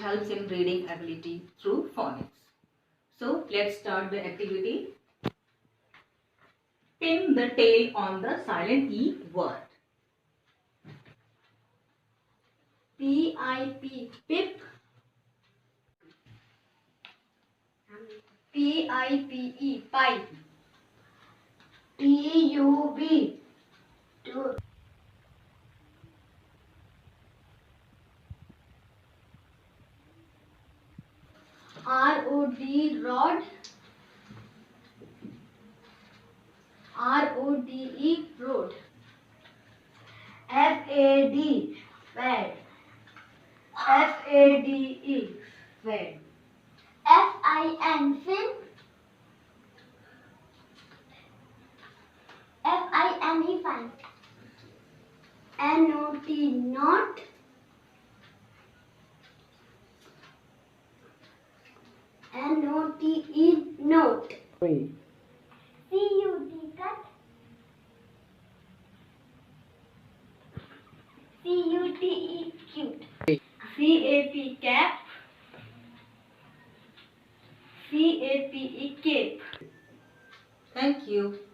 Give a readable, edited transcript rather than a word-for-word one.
helps in reading ability through phonics. So let's start the activity. Pin the tail on the silent E word. P-I-P, pip. P-I-P-E, pipe. T-U-B, tube. R-O-D, rod. R-O-D-E, road. F-A-D, fad. F-A-D-E, fad. F-I-N, fin. F-I-N-E, fine. N-O-T, not. N-O-T-E, note. C-U-T, cut. C-U-T-E, cute. C-A-P, cap. C-A-P-E, cape. Thank you.